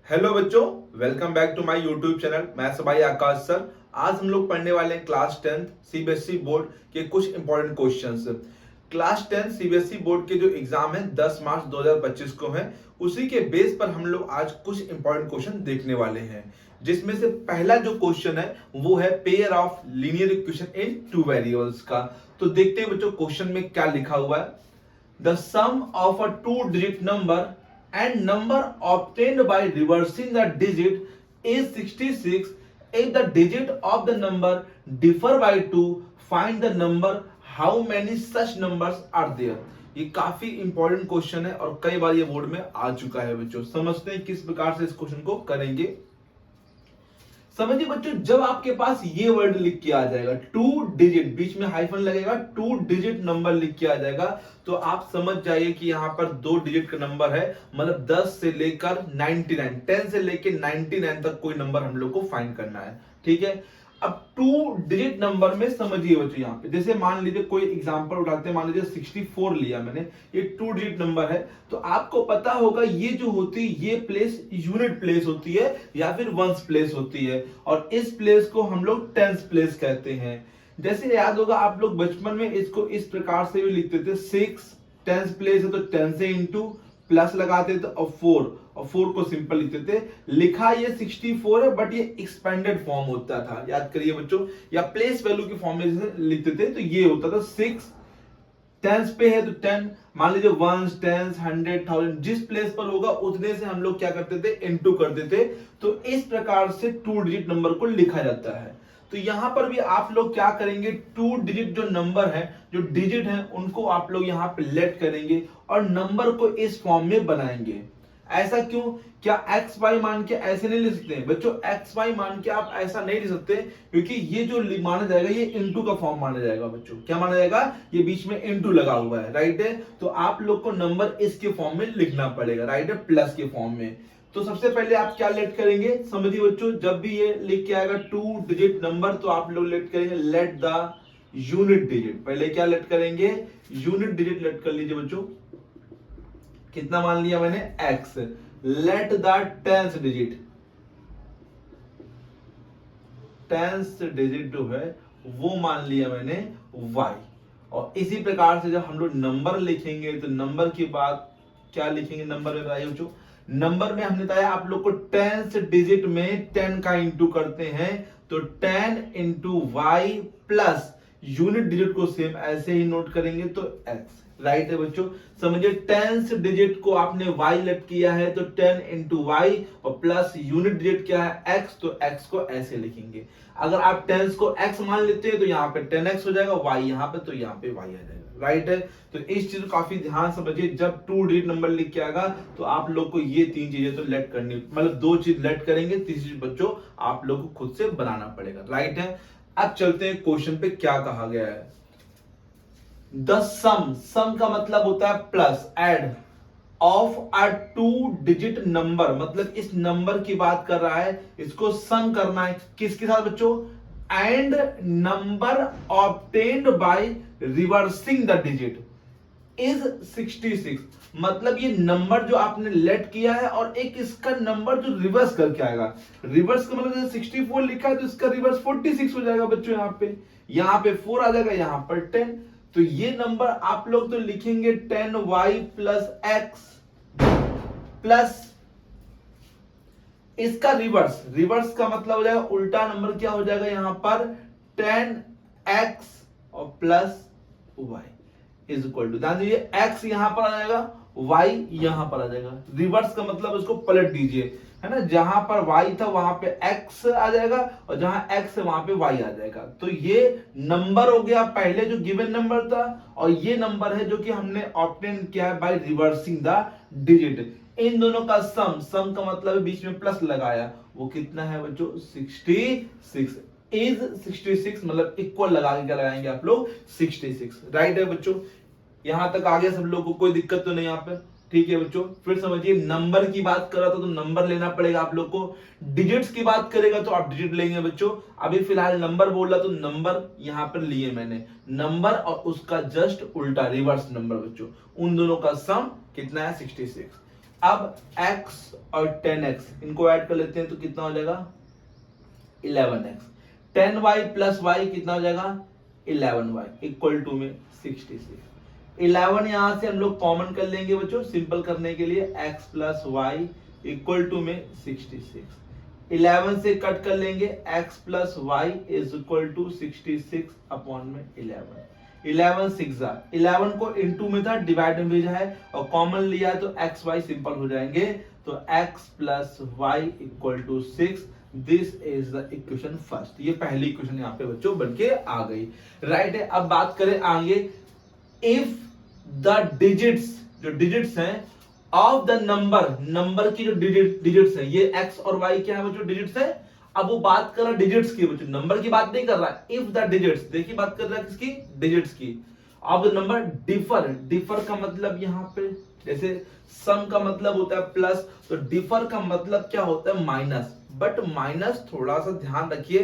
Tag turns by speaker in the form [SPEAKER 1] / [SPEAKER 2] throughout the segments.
[SPEAKER 1] Hello बच्चों, welcome back to my YouTube channel. मैं भाई आकाश सर। आज हम लोग पढ़ने वाले हैं क्लास 10 सीबीएसई बोर्ड के कुछ important questions. Class 10 CBSE board के जो एग्जाम है 10 मार्च 2025 को है, उसी के बेस पर हम लोग आज कुछ इंपॉर्टेंट क्वेश्चन देखने वाले हैं, जिसमें से पहला जो क्वेश्चन है वो है pair of linear equation in two variables का। तो देखते हैं बच्चों क्वेश्चन में क्या लिखा हुआ है। The sum of a two-digit number and number obtained by reversing the digit is 66. If the digit of the number differ by 2, find the number. How many such numbers are there? ये काफी important question है और कई बार ये board में आ चुका है बच्चों। समझते हैं किस प्रकार से इस क्वेश्चन को करेंगे। समझिए बच्चों, जब आपके पास ये वर्ड लिख के आ जाएगा टू डिजिट, बीच में हाइफन लगेगा, टू डिजिट नंबर लिख के आ जाएगा, तो आप समझ जाइए कि यहां पर दो डिजिट का नंबर है, मतलब 10 से लेकर 99, 10 से लेकर 99 तक कोई नंबर हम लोग को फाइंड करना है। ठीक है। अब टू डिजिट नंबर में समझिए बच्चों, यहाँ पे जैसे मान लीजिए कोई एग्जांपल उठाते हैं, मान लीजिए 64 लिया मैंने, ये टू डिजिट नंबर है, तो आपको पता होगा ये जो होती है ये प्लेस यूनिट प्लेस होती है या फिर वंस प्लेस होती है, और इस प्लेस को हम लोग टेंस प्लेस कहते हैं। जैसे याद होगा आप लोग बचपन में इसको इस प्रकार से भी लिखते थे, 6 टेंस प्लेस है तो 10 से इंटू प्लस लगाते थे और 4 को सिंपल लिखते थे। लिखा ये 64 है बट ये एक्सपेंडेड फॉर्म होता था, याद करिए बच्चों, या प्लेस वैल्यू की फॉर्म में लिखते थे, तो ये होता था 6 टेंस पे है तो 10, मान लीजिए वंस, टेंस, 100, 1000, जिस प्लेस पर होगा उतने से हम लोग क्या करते थे, इनटू करते थे। तो इस प्रकार से टू डिजिट नंबर को लिखा जाता है। तो यहां पर भी आप लोग क्या करेंगे, टू डिजिट जो नंबर है, जो डिजिट है, उनको आप लोग यहां पे लेट करेंगे और नंबर को इस फॉर्म में बनाएंगे। ऐसा क्यों? क्या एक्स वाई मान के ऐसे नहीं लिख सकते बच्चों? एक्स वाई मान के आप ऐसा नहीं लिख सकते, क्योंकि ये जो माना जाएगा ये इनटू का फॉर्म माना जाएगा बच्चों। क्या माना जाएगा? ये बीच में इनटू लगा हुआ है, राइट है। तो आप लोग को नंबर इसके फॉर्म में लिखना पड़ेगा, राइट है, प्लस के फॉर्म में। तो सबसे पहले आप क्या लेट करेंगे, समझिए बच्चों, जब भी ये लिख के आएगा टू डिजिट नंबर, तो आप लोग लेट करेंगे लेट द यूनिट डिजिट। पहले क्या लेट करेंगे, यूनिट डिजिट लेट कर लीजिए बच्चों। कितना मान लिया मैंने, x। Let the tens digit, tens digit जो है वो मान लिया मैंने y। और इसी प्रकार से जब हम लोग नंबर लिखेंगे तो नंबर की बात क्या लिखेंगे, नंबर में बताइए बच्चों। नंबर में हमने बताया आप लोग को टेंस डिजिट में 10 का इंटू करते हैं, तो 10 into Y plus unit digit को सेम ऐसे ही नोट करेंगे तो x, राइट है बच्चों। समझिए टेंस डिजिट को आपने y लेट किया है तो 10 इंटू वाई और प्लस यूनिट डिजिट क्या है x, तो x को ऐसे लिखेंगे। अगर आप टेंस को x मान लेते हैं तो यहाँ पे 10x हो जाएगा, y यहाँ पे तो यहाँ पे y आ जाएगा, राइट है। तो इस चीज को काफी ध्यान समझिए, जब टू डिजिट नंबर लिख के आएगा तो आप लोग को ये तीन चीजें तो लेट करनी, मतलब दो चीज लेट करेंगे, तीसरी चीज बच्चों आप लोग को खुद से बनाना पड़ेगा, राइट है। अब चलते हैं क्वेश्चन पे, क्या कहा गया है। द सम का मतलब होता है plus, add of a two digit number, मतलब इस नंबर की बात कर रहा है, इसको सम करना है किसके साथ बच्चों, and number obtained by reversing the digit is 66। मतलब ये नंबर जो आपने लेट किया है और एक इसका नंबर जो रिवर्स करके आएगा, रिवर्स का मतलब जैसे 64 लिखा है तो इसका रिवर्स 46 हो जाएगा बच्चों। यहाँ पे 4 आ जाएगा, यहाँ पर 10। तो ये नंबर आप लोग तो लिखेंगे 10y प्लस एक्स प्लस इसका रिवर्स, रिवर्स का मतलब हो जाएगा उल्टा नंबर, क्या हो जाएगा यहाँ पर 10x और plus y is equal to, ध्यान दीजिए x यहां पर आ जाएगा, y यहां पर आ जाएगा। रिवर्स का मतलब उसको पलट दीजिए, है ना, जहां पर y था वहां पे x आ जाएगा और जहां x है वहां पे y आ जाएगा। तो ये नंबर हो गया पहले जो गिवन नंबर था, और ये नंबर है जो कि हमने ऑब्टेन किया है बाय रिवर्सिंग द डिजिट। इन दोनों का सम का मतलब बीच में प्लस लगाया, वो कितना है बच्चों, 66 इज 66, मतलब इक्वल लगा के क्या लगाएंगे आप लोग, 66, राइट है बच्चों। यहां तक आगे सब लोग को कोई दिक्कत तो नहीं यहाँ पे, ठीक है बच्चों। फिर समझिए नंबर की बात कर रहा था तो नंबर लेना पड़ेगा आप लोग को, डिजिट्स की बात करेगा तो आप डिजिट लेंगे बच्चों। अभी फिलहाल नंबर बोल रहा तो नंबर यहां पर लिए मैंने, नंबर और उसका जस्ट उल्टा रिवर्स नंबर बच्चों, उन दोनों का सम कितना है, 66। अब x और 10x इनको ऐड कर लेते हैं तो कितना हो जाएगा 11x। 10y प्लस y कितना हो जाएगा 11y इक्वल टू में 66। 11 यहां से हम लोग कॉमन कर लेंगे बच्चों सिंपल करने के लिए, x plus Y equal to में 66। 11 से कट कर लेंगे, x plus Y is equal to 66 upon में 11। 11 6 11 को इनटू में था, डिवाइड में भेजा है और कॉमन लिया तो x y सिंपल हो जाएंगे, तो x plus Y equal to 6। This is the equation first. ये पहली इक्वेशन यहाँ पे बच्चों बन के आ गई, राइट है। अब बात करें आगे, इफ द डिजिट्स, जो डिजिट्स हैं ऑफ द नंबर की जो डिजिट्स है, ये x और y क्या है बच्चों डिजिट्स है। अब वो बात कर रहा है डिजिट्स की बच्चों, नंबर की बात नहीं कर रहा है। इफ द डिजिट्स, देखिए बात कर रहा है किसकी, डिजिट्स की। अब नंबर डिफर का मतलब यहाँ पे जैसे सम का मतलब होता है प्लस, तो डिफर का मतलब क्या होता है माइनस। बट माइनस थोड़ा सा ध्यान रखिए,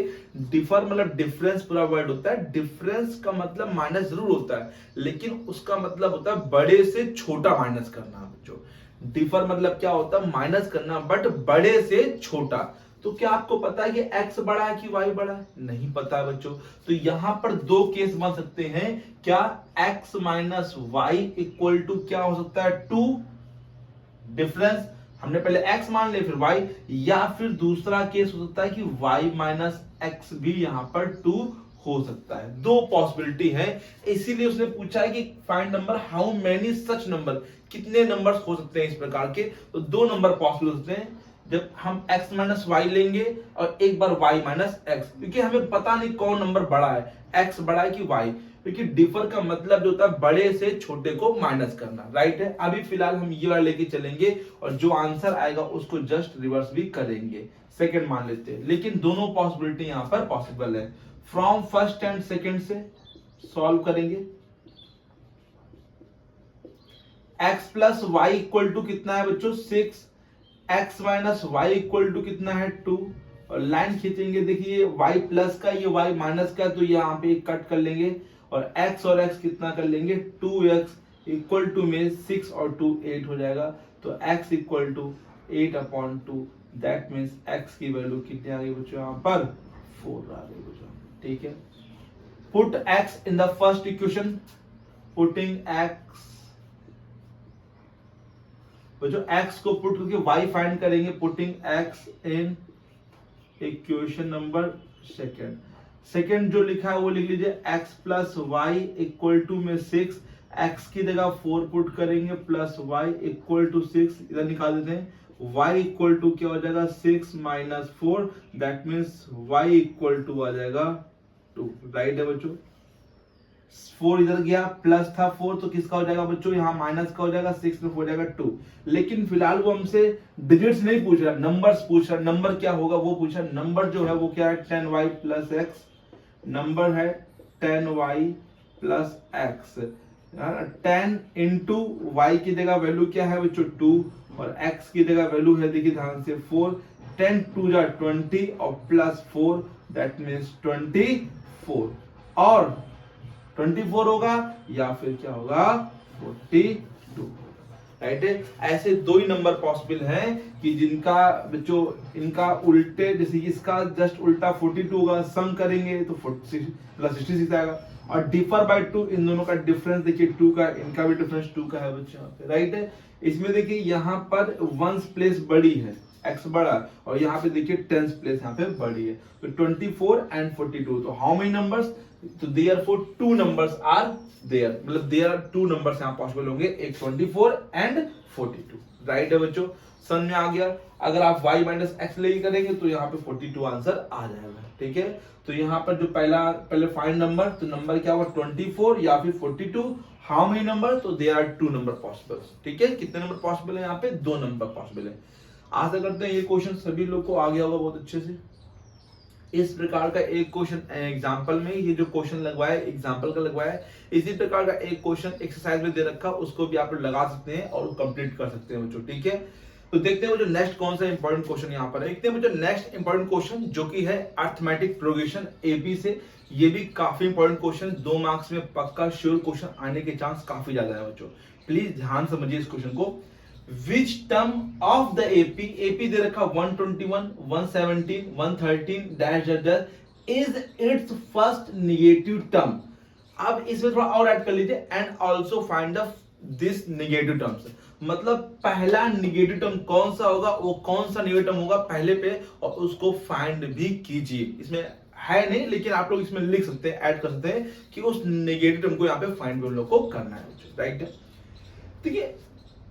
[SPEAKER 1] डिफर मतलब डिफरेंस पूरा वर्ड होता है, डिफरेंस का मतलब माइनस जरूर होता है लेकिन उसका मतलब होता है बड़े से छोटा माइनस करना बच्चों। डिफर मतलब क्या होता है माइनस करना बट बड़े से छोटा। तो क्या आपको पता है कि x बड़ा है कि y बड़ा है, नहीं पता है बच्चों। तो यहां पर दो केस बन सकते हैं, क्या x minus Y equal to क्या हो सकता है 2, डिफरेंस हमने पहले x मान लिया फिर y, या फिर दूसरा केस हो सकता है कि y माइनस एक्स भी यहां पर 2 हो सकता है। दो पॉसिबिलिटी है, इसीलिए उसने पूछा है कि find number how many such number, कितने नंबर्स हो सकते हैं इस प्रकार के। तो दो नंबर पॉसिबल होते हैं जब हम x माइनस वाई लेंगे और एक बार y माइनस एक्स, क्योंकि हमें पता नहीं कौन नंबर बड़ा है, x बड़ा है कि y, क्योंकि डिफर का मतलब जो होता है बड़े से छोटे को माइनस करना, राइट है। अभी फिलहाल हम ये वाला लेके चलेंगे और जो आंसर आएगा उसको जस्ट रिवर्स भी करेंगे, सेकंड मान लेते हैं। लेकिन दोनों पॉसिबिलिटी यहां पर पॉसिबल है। फ्रॉम फर्स्ट एंड सेकंड से सॉल्व करेंगे। x plus Y equal to कितना है बच्चों 6, x minus Y equal to कितना है 2, और लाइन खींचेंगे, देखिए y प्लस का ये y माइनस का, तो यहाँ पे कट कर लेंगे और x और x कितना कर लेंगे 2x इक्वल टू में 6 और 2 8 हो जाएगा। तो x equal to 8 upon 2, that means x की वैल्यू कितनी आ गई बच्चों यहाँ पर 4 आ गई बच्चों, ठीक है। Put x in the first equation, putting x बच्चों x को पुट करके y फाइंड करेंगे, putting x in equation number second जो लिखा है वो लिख लीजिए, x plus Y equal to में 6, x की जगह 4 पुट करेंगे प्लस y इक्वल टू 6, इधर निकाल देते हैं, y इक्वल टू क्या हो जाएगा 6 minus 4, that means y equal to आ जाएगा 2, राइट है बच्चों। 4 इधर गया, प्लस था 4 तो किसका हो जाएगा बच्चों यहाँ माइनस का हो जाएगा, 6 में हो जाएगा 2। लेकिन फिलहाल वो हमसे डिजिट्स नहीं पूछ रहा, नंबर्स पूछ रहा, नंबर क्या होगा वो पूछ रहा। नंबर जो है वो क्या है 10y प्लस एक्स, नंबर है 10y plus x, 10 into Y की जगह वैल्यू क्या है बच्चों 2 और x की जगह वैल्यू है देखिए ध्यान से 4, 10 टू जा 20 और प्लस 4 दैट मीन्स 24, और 24 होगा या फिर क्या होगा 42, राइट है। ऐसे दो ही नंबर पॉसिबल हैं कि जिनका बच्चों इनका उल्टे, जैसे इसका जस्ट उल्टा 42 होगा, सम करेंगे तो 66 आएगा, और डिफर बाय 2 इन दोनों का डिफरेंस देखिए 2 का, इनका भी डिफरेंस 2 का है बच्चों यहाँ पे, राइट है। इसमें देखिए यहाँ पर 1 प्लेस बड़ी है, x बड़ा, और यहाँ पे देखिए 10 प्लेस यहाँ पे बड़ी है, तो 24 एंड 42, तो हाउ मेनी नंबर्स, तो देयरफॉर 2 नंबर्स आर देयर, मतलब देयर आर 2 नंबर्स यहाँ पॉसिबल होंगे, एक 24 एंड 42, राइट है बच्चों, समझ में आ गया। अगर आप y माइनस एक्स लेके करेंगे तो यहाँ पे 42 आंसर आ जाएगा, ठीक है। तो यहाँ पर जो पहले फाइंड नंबर, तो नंबर क्या होगा 24 या फिर 42, हाउ मेनी नंबर, तो देयर आर 2 नंबर पॉसिबल, ठीक है। कितने नंबर पॉसिबल है यहाँ पे 2 नंबर पॉसिबल है। आशा करते हैं ये क्वेश्चन सभी लोग को आ गया होगा बहुत अच्छे से। इस प्रकार का एक क्वेश्चन एग्जांपल में, ये जो क्वेश्चन लगवाया एग्जांपल का लगवाया है, इसी प्रकार का एक क्वेश्चन एक्सरसाइज में दे रखा, उसको भी आप लगा सकते हैं और कंप्लीट कर सकते हैं बच्चों, ठीक है। तो देखते हैं जो नेक्स्ट कौन सा इंपॉर्टेंट क्वेश्चन यहाँ पर है। देखते हैं जो नेक्स्ट इंपॉर्टेंट क्वेश्चन जो कि है अरिथमेटिक प्रोग्रेशन एपी से। ये भी काफी इंपॉर्टेंट क्वेश्चन, 2 मार्क्स में पक्का श्योर क्वेश्चन आने के चांस काफी ज्यादा है बच्चों, प्लीज ध्यान समझिए इस क्वेश्चन को। Which term of the AP, AP दे रखा 121, 117, 113 dash dash is its first negative term. अब इसमें थोड़ा और ऐड कर लीजिए, and also find the this negative terms. मतलब पहला निगेटिव टर्म कौन सा होगा, वो कौन सा निगेटिव टर्म होगा पहले पे, और उसको फाइंड भी कीजिए। इसमें है नहीं, लेकिन आप लोग इसमें लिख सकते हैं, ऐड कर सकते हैं कि उस नेगेटिव टर्म को यहाँ पे फाइंड भी हम लोग को करना है, राइट। देखिए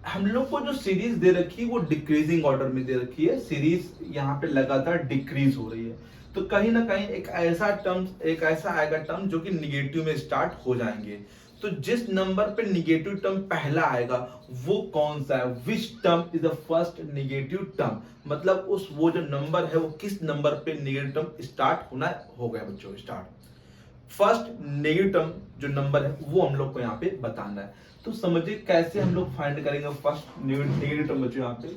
[SPEAKER 1] हम लोग को जो सीरीज दे रखी है वो डिक्रीजिंग ऑर्डर में दे रखी है, सीरीज यहाँ पे लगातार डिक्रीज हो रही है। तो कहीं ना कहीं एक ऐसा आएगा टर्म जो कि निगेटिव में स्टार्ट हो जाएंगे। तो जिस नंबर पे निगेटिव टर्म पहला आएगा वो कौन सा है, which term is the first negative term, मतलब उस वो जो नंबर है वो किस नंबर पे निगेटिव टर्म स्टार्ट होना हो गया बच्चों, स्टार्ट फर्स्ट नेगेटिव टर्म जो नंबर है वो हम लोग को यहाँ पे बताना है। तो समझिए कैसे हम लोग फाइंड करेंगे फर्स्ट नेगेटिव टर्म बच्चों। यहाँ पे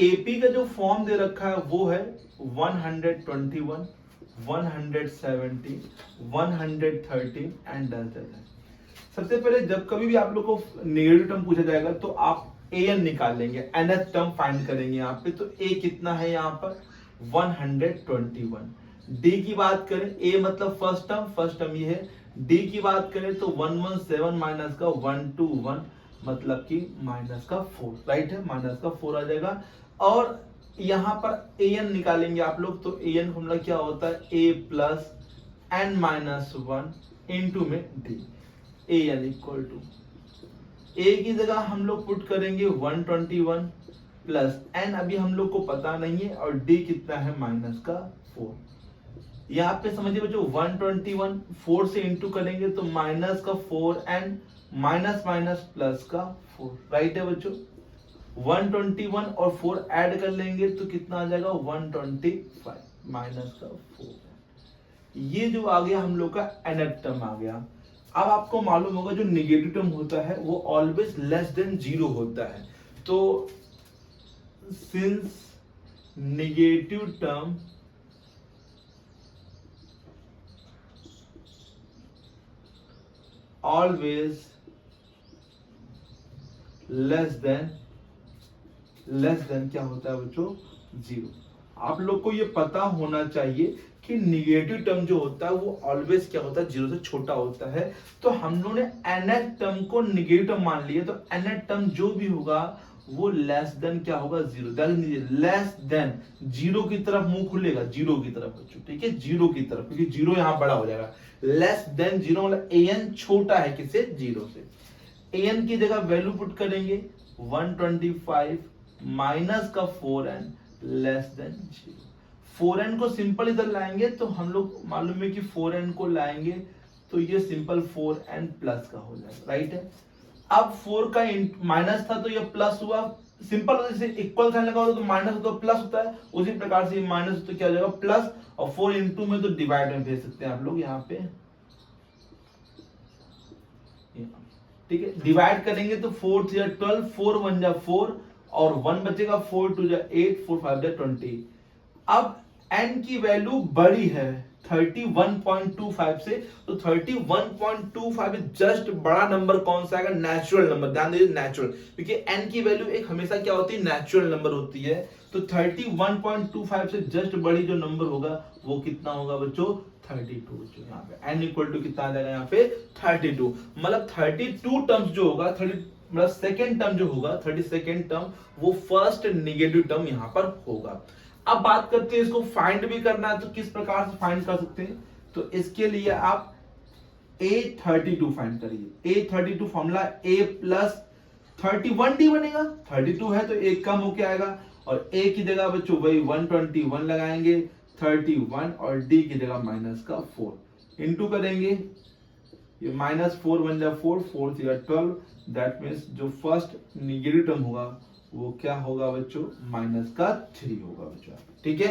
[SPEAKER 1] एपी का जो फॉर्म दे रखा है वो है 121, 117, 113 एंड सबसे पहले जब कभी भी आप लोग को नेगेटिव टर्म पूछा जाएगा तो आप an निकाल लेंगे, nth टर्म फाइंड करेंगे यहाँ पे। तो a कितना है यहाँ पर 121। d की बात करें, a मतलब फर्स्ट टर्म ये है। d की बात करें तो 117 माइनस का 121 मतलब कि माइनस का 4, राइट है, माइनस का 4 आ जाएगा। और यहाँ पर an निकालेंगे आप लोग, तो an फॉर्मूला क्या होता है, a plus n minus 1 into में d, an equal to a की जगह हम लोग पुट करेंगे 121 प्लस n अभी हम लोग को पता नहीं है, और d कितना है माइनस का 4। यहाँ पे समझिए बच्चों 121 4 से इंटू करेंगे तो माइनस का 4n माइनस माइनस प्लस का 4, राइट है बच्चों। 121 और 4 ऐड कर लेंगे तो कितना आ जाएगा 125 माइनस का 4। ये जो आ गया हम लोग का nth टर्म आ गया। अब आपको मालूम होगा जो निगेटिव टर्म होता है वो ऑलवेज लेस देन 0 होता है। तो since negative term always less than क्या होता है बच्चों 0। आप लोग को ये पता होना चाहिए कि निगेटिव टर्म जो होता है वो ऑलवेज क्या होता है 0 से छोटा होता है। तो हम लोग ने nth टर्म को निगेटिव टर्म मान लिया, तो nth टर्म जो भी होगा वो लेस देन क्या होगा 0, लेस देन 0 की तरफ मुंह खुलेगा, 0 की तरफ बच्चों, ठीक है, 0 की तरफ, क्योंकि 0 यहां बड़ा हो जाएगा। लेस देन 0 मतलब an छोटा है किससे 0 से। an की जगह वैल्यू पुट करेंगे 125 माइनस का 4n लेस देन 0। 4n को सिंपल इधर लाएंगे तो हम लोग मालूम है कि 4n को लाएंगे तो ये सिंपल 4n प्लस का हो जाएगा, राइट है। अब 4 का माइनस था तो ये प्लस हुआ, सिंपल जैसे इक्वल साइन लगा होता तो माइनस होता प्लस होता है, उसी प्रकार से माइनस तो क्या हो जाएगा प्लस, और 4 इंटू में तो डिवाइड में भेज सकते हैं आप लोग यहाँ पे, ठीक है। डिवाइड करेंगे तो 4 3 12, 4 1 जा 4 और 1 बचेगा, 4 2 जा 8, 4 5 जा 20। अब n की वैल्यू बड़ी है 31.25 से, तो 31.25 जस्ट बड़ा नंबर कौन सा आएगा, नेचुरल नंबर। ध्यान दीजिए नेचुरल, क्योंकि n की वैल्यू एक हमेशा क्या होती है नेचुरल नंबर होती है। तो 31.25 से जस्ट बड़ी जो नंबर होगा वो कितना होगा बच्चों 32 बच्चों। यहाँ पे n इक्वल टू कितना आ जाएगा यहाँ पे 32, मतलब 32 टर्म्स जो होगा 30 मतलब सेकेंड टर्म जो होगा 32nd टर्म वो फर्स्ट निगेटिव टर्म यहाँ पर होगा। अब बात करते हैं इसको फाइंड भी करना है तो किस प्रकार से फाइंड कर सकते हैं, तो इसके लिए आप A32 फाइंड करिए। A32 formula A plus 31D बनेगा, 32 है तो एक कम होके आएगा, और A की जगह बच्चों वही 121 लगाएंगे 31 और D की जगह माइनस का 4 इंटू करेंगे, ये माइनस 4 1 जा 4, 4 3 जा 12, दैट मीन्स जो फर्स्ट निगेटिव टर्म होगा वो क्या होगा बच्चों माइनस का 3 होगा बच्चों, ठीक है।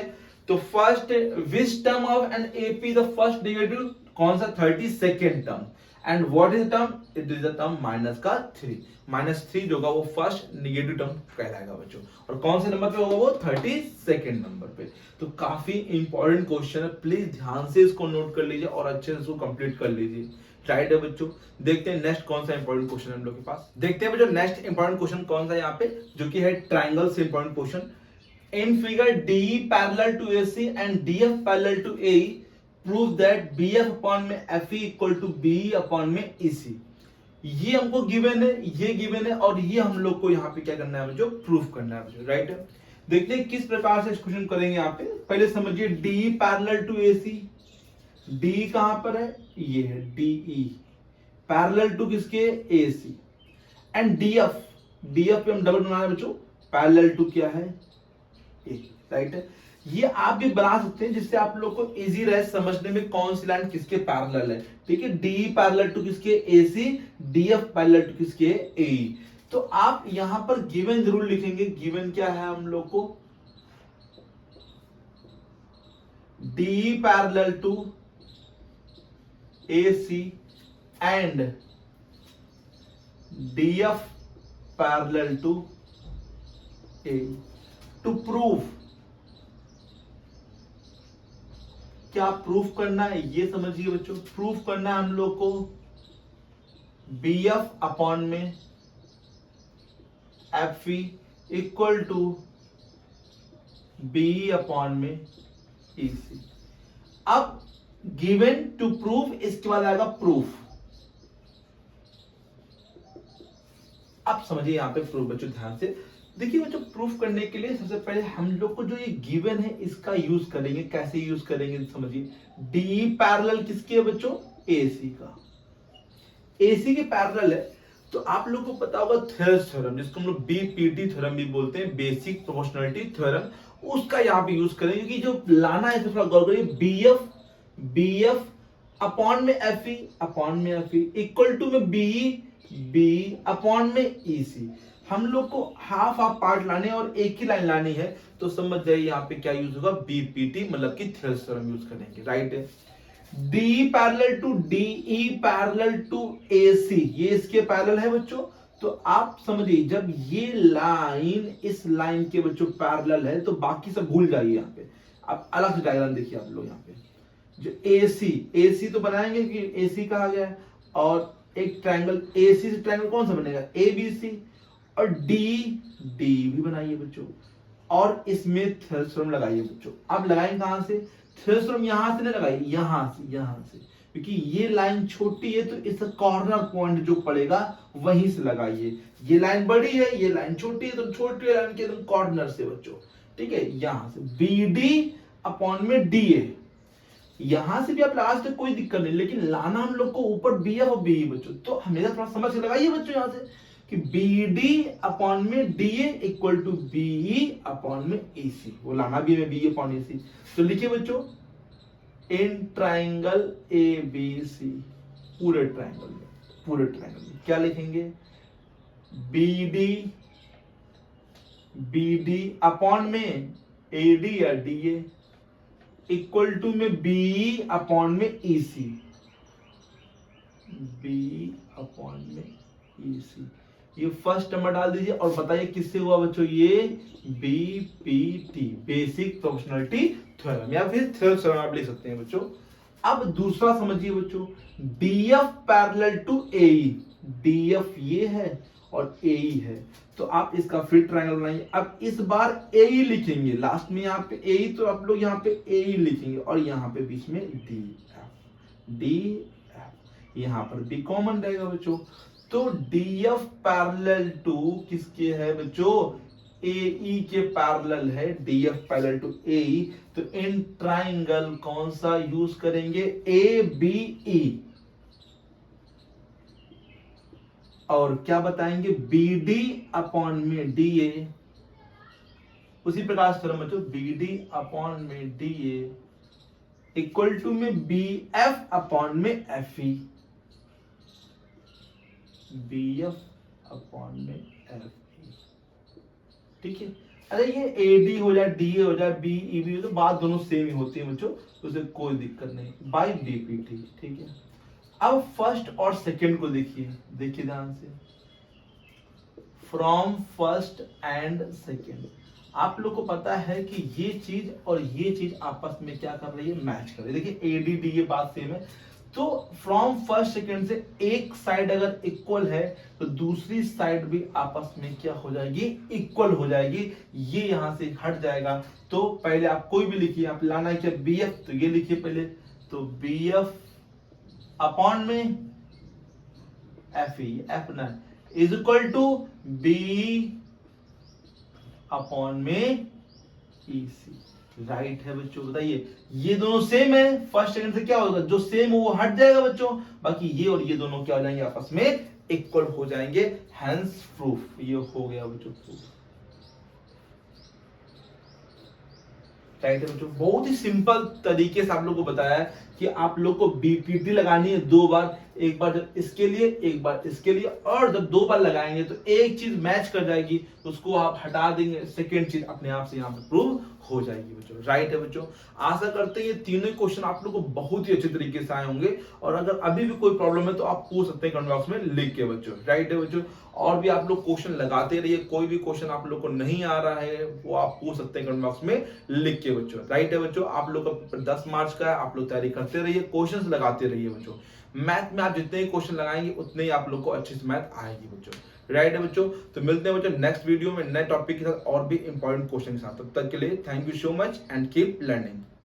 [SPEAKER 1] तो first which term of an AP the first negative कौन सा 32nd term, and what is the term, it is the term minus का 3, माइनस 3 जो होगा वो फर्स्ट निगेटिव टर्म कहलाएगा बच्चों। और कौन से नंबर पे होगा वो 32nd नंबर पे। तो काफी इंपॉर्टेंट क्वेश्चन है, प्लीज ध्यान से इसको नोट कर लीजिए और अच्छे से इसको कंप्लीट कर लीजिए, राइट है बच्चों। देखते हैं नेक्स्ट कौन सा इंपॉर्टेंट क्वेश्चन है हम लोग के पास। देखते हैं बच्चों नेक्स्ट इंपॉर्टेंट क्वेश्चन कौन सा है यहाँ पे, जो कि है ट्राइंगल से important question. In figure D parallel to AC and DF parallel to AE prove that BF upon में FE equal to BE upon में EC। ये हमको गिवन है, ये गिवन है, और ये हम लोग को यहाँ पे क्या करना है बच्चों, प्रूफ करना है बच्चों, राइट है। देखते हैं किस प्रकार से इस क्वेश्चन करेंगे यहाँ पे। पहले समझिए D parallel to AC, D कहां पर है, ये है DE पैरेलल टू किसके, AC, एंड DF पे हम डबल बना रहे बच्चों, पैरेलल टू क्या है, A, राइट है। ये आप भी बना सकते हैं जिससे आप लोग को इजी रहे समझने में कौन सी लाइन किसके पैरेलल है, ठीक है। D पैरेलल टू किसके, AC, DF पैरेलल टू किसके, AE। तो आप यहां पर गिवन जरूर लिखेंगे। गिवन क्या है हम लोग को, D parallel to AC and DF parallel to A to prove, क्या प्रूफ करना है ये समझिए बच्चों। प्रूफ करना है हम लोग को BF अपॉन में FE equal to BE upon में EC। अब गिवन टू प्रूफ, इसके बाद आएगा प्रूफ। आप समझिए यहाँ पे प्रूफ बच्चों ध्यान से देखिए बच्चों। प्रूफ करने के लिए सबसे पहले हम लोग को जो ये गिवन है इसका यूज करेंगे। कैसे यूज करेंगे समझिए। D पैरेलल किसके है बच्चों, AC का। AC के पैरेलल है तो आप लोग को पता होगा थेरस थ्योरम, जिसको हम लोग BPT थ्योरम भी बोलते हैं, बेसिक प्रोपोर्शनलिटी थ्योरम, उसका यहाँ पे यूज करेंगे। क्योंकि जो लाना है तो थोड़ा गौर करिए। BF अपॉन में FE अपॉन में FE इक्वल टू में BE अपॉन में EC। हम लोग को हाफ पार्ट लाने और एक ही लाइन लानी है, तो समझ जाइए यहाँ पे क्या यूज होगा, BPT मतलब कि थेरस थ्योरम यूज करेंगे, राइट है। D parallel to DE parallel to AC, ये इसके पैरेलल है बच्चों। तो आप समझिए जब ये लाइन इस लाइन के बच्चों पैरेलल है तो बाकी सब भूल जाइए। यहाँ पे आप अलग से डायग्राम देखिए आप लोग। यहाँ पे जो AC तो बनाएंगे कि AC कहा गया है, और एक ट्रायंगल AC से ट्रायंगल कौन सा बनेगा, ABC, और D भी बनाइए बच्चों, और इसमें थेरस थ्योरम लगाइए बच्चों। आप लगाएंगे कहां से, थेरस थ्योरम यहां से नहीं लगाइए, यहां से, क्योंकि ये लाइन छोटी है तो इसका कॉर्नर पॉइंट जो पड़ेगा वहीं से लगाइए। ये लाइन बड़ी है, ये लाइन छोटी है, तो छोटी लाइन के एकदम कॉर्नर से बच्चों, ठीक है। यहां से BD अपॉन में DA, यहां से भी आप लगा सकते कोई दिक्कत नहीं, लेकिन लाना हम लोग को ऊपर BF और BE बच्चों। तो हमेशा थोड़ा समझ के लगाइए बच्चों यहां से कि BD अपॉन में DA equal to BE upon में AC, वो लाना भी है BE अपॉन AC। तो लिखिए बच्चों इन ट्राइंगल ABC, पूरे ट्राइंगल में क्या लिखेंगे, BD अपॉन में AD या DA इक्वल टू में BE अपॉन में EC, BE अपॉन में EC। ये फर्स्ट नंबर डाल दीजिए और बताइए किससे हुआ बच्चों, ये BPT, बेसिक प्रोपोर्शनलिटी थ्योरम, या फिर थेरस थ्योरम आप लिख सकते हैं बच्चों। अब दूसरा समझिए बच्चों, DF parallel to AE, DF ये है और AE है, तो आप इसका फिर ट्रायंगल बनाइए। अब इस बार AE लिखेंगे लास्ट में, यहाँ पे AE, तो आप लोग यहाँ पे AE लिखेंगे और यहाँ पे बीच में DF, यहाँ पर B कॉमन रहेगा बच्चों। तो DF पैरेलल टू किसके है बच्चों, AE के पैरेलल है, DF पैरेलल टू AE। तो इन ट्राइंगल कौन सा यूज करेंगे, ABE, और क्या बताएंगे BD अपॉन में DA। उसी प्रकार से बच्चों BD अपॉन में DA इक्वल टू में BF अपॉन में FE, BF अपॉन में FE, ठीक है। अरे ये AD हो जाए, DA हो जाए, BE भी हो, तो बात दोनों सेम ही होती है बच्चों, उससे कोई दिक्कत नहीं, बाय BPT, ठीक है। अब फर्स्ट और सेकंड को देखिए ध्यान से। फ्रॉम फर्स्ट एंड सेकंड, आप लोग को पता है कि ये चीज और ये चीज आपस में क्या कर रही है, मैच कर रही है। देखिए AD DA बात सेम है, तो फ्रॉम फर्स्ट सेकंड से एक साइड अगर इक्वल है तो दूसरी साइड भी आपस में क्या हो जाएगी, इक्वल हो जाएगी। ये यहां से हट जाएगा। तो पहले आप कोई भी लिखिए, आप लाना है क्या BF, तो ये लिखिए पहले, तो BF अपॉन में FE, F ना is equal to B upon में EC। राइट है बच्चों, बताइए ये दोनों सेम है, फर्स्ट सेकंड से क्या होगा, जो सेम हो वो हट जाएगा बच्चों, बाकी ये और ये दोनों क्या हो जाएंगे, आपस में इक्वल हो जाएंगे। हेंस प्रूफ, ये हो गया बच्चों प्रूफ। राइट है बच्चों, बहुत ही सिंपल तरीके से आप लोग को बताया है कि आप लोग को बीपीटी लगानी है 2 बार, एक बार जब इसके लिए, एक बार इसके लिए, और जब 2 बार लगाएंगे तो एक चीज मैच कर जाएगी, उसको आप हटा देंगे, सेकेंड चीज अपने आप से यहाँ पे प्रूव हो जाएगी बच्चों। राइट है बच्चों, आशा करते हैं ये तीनों क्वेश्चन आप लोग को बहुत ही अच्छे तरीके से आए होंगे, और अगर अभी भी कोई प्रॉब्लम है तो आप पूछ सकते हैं कमेंट बॉक्स में लिख के बच्चों। राइट है बच्चों, और भी आप लोग क्वेश्चन लगाते रहिए, कोई भी क्वेश्चन आप लोग को नहीं आ रहा है वो आप पूछ सकते हैं कमेंट बॉक्स में लिख के बच्चों। राइट है बच्चों, आप लोग का 10 मार्च का है, आप लोग तैयारी करते रहिए, क्वेश्चंस लगाते रहिए बच्चों। मैथ में आप जितने ही क्वेश्चन लगाएंगे उतने ही आप लोग को अच्छी से मैथ आएगी बच्चों। राइट है बच्चों, तो मिलते हैं बच्चों नेक्स्ट वीडियो में नए टॉपिक के साथ और भी इंपॉर्टेंट क्वेश्चन के साथ। तब तक के लिए thank you so much and keep learning.